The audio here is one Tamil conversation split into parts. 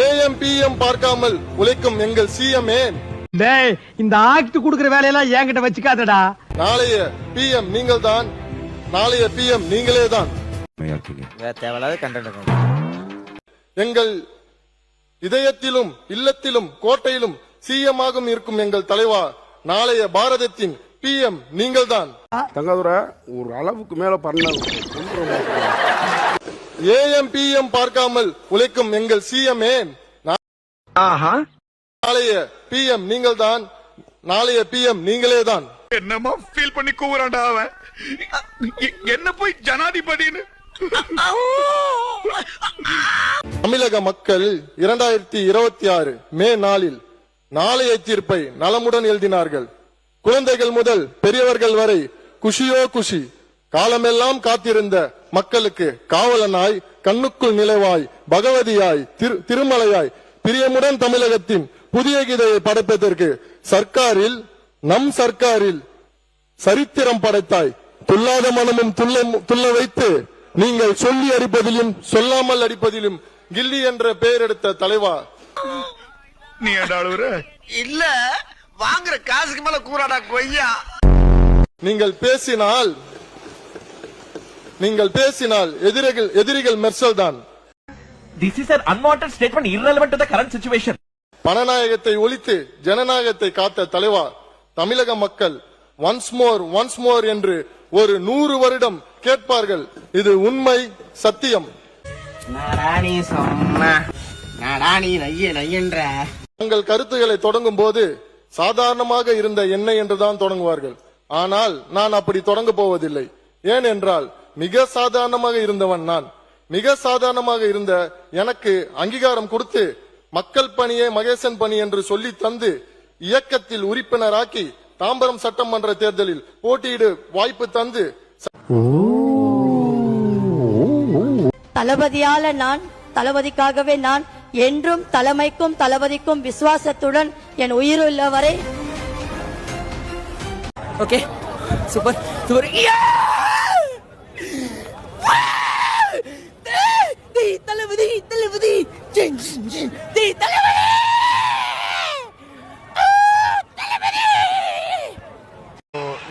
ஏஎம்பிஎம் பார்க்காமல் உழைக்கும் எங்கள் சிஎம்ஏ. டேய், இந்த ஆக்ட் குடுக்குற வேலையெல்லாம் என்கிட்ட வச்சுக்காதடா. நாளைய பிஎம் நீங்கள் தான், நாளைய பிஎம் நீங்களே தான். எங்கள் இதயத்திலும் இல்லத்திலும் கோட்டையிலும் சிஎம்மாகவும் இருக்கும் எங்கள் தலைவா, நாளைய பாரதத்தின் பிஎம் நீங்கள் தான். தங்கதுரை ஒரு அளவுக்கு மேல பண்ண ஏஎம்பிஎம் பார்க்காமல் உழைக்கும் எங்கள் சிஎம்ஏ. நாளைய பிஎம் நீங்கள் தான், நாளைய பிஎம் நீங்களே தான். என்னமா ஃபீல் பண்ணி கூவுறான்டா அவன். என்ன போய் ஜனாதிபதின்னு. தமிழக மக்கள் 2026 மே 4 நாளைய தீர்ப்பை நலமுடன் எழுதினார்கள். குழந்தைகள் முதல் பெரியவர்கள் வரை குஷியோ குஷி. காலமெல்லாம் காத்திருந்த மக்களுக்கு காவலனாய், கண்ணுக்குள் நிலவாய், பகவதியாய், திருமலையாய் பிரியமுடன் தமிழகத்தின் புதிய கீதையை படைப்பதற்கு சர்க்காரில், நம் சர்க்காரில் சரித்திரம் படைத்தாய். துல்லாத மனமும் துள்ள வைத்து நீங்கள் சொல்லி அடிப்பதிலும் சொல்லாமல் அடிப்பதிலும் கில்லி என்ற பெயர் எடுத்த தலைவா. நீ இல்ல வாங்குற காசுக்கு மேல கூறாடா கொய்யா. நீங்கள் பேசினால் எதிரிகள் மெர்சல் தான். This is an unwanted statement irrelevant to the current situation. பணநாயகத்தை ஒழித்து ஜனநாயகத்தை காத்த தலைவா, தமிழக மக்கள் ஒன்ஸ் மோர் என்று ஒரு 100 வருடம் கேட்பார்கள். இது உண்மை, சத்தியம். தங்கள் கருத்துக்களை தொடங்கும் போது சாதாரணமாக இருந்த என்னை என்றுதான் தொடங்குவார்கள். ஆனால் நான் அப்படி தொடங்க போவதில்லை. ஏனென்றால் மிக சாதாரணமாக இருந்தவன் நான். மிக சாதாரணமாக இருந்த எனக்கு அங்கீகாரம் கொடுத்து மக்கள் பணியே மகேசன் பணி என்று சொல்லி தந்து இயக்கத்தில் உறுப்பினராக்கி தாம்பரம் சட்டமன்ற தேர்தலில் போட்டியிட வாய்ப்பு தந்து தளபதியால நான், தளபதிக்காகவே நான் என்றும் தலைமைக்கும் தளபதிக்கும் விசுவாசத்துடன் என் உயிர் உள்ளவரை. Okay, super super. Thalapathy Thalapathy Thalapathy.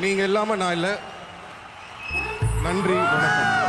நீங்க இல்லாம நான் இல்ல. நன்றி, வணக்கம்.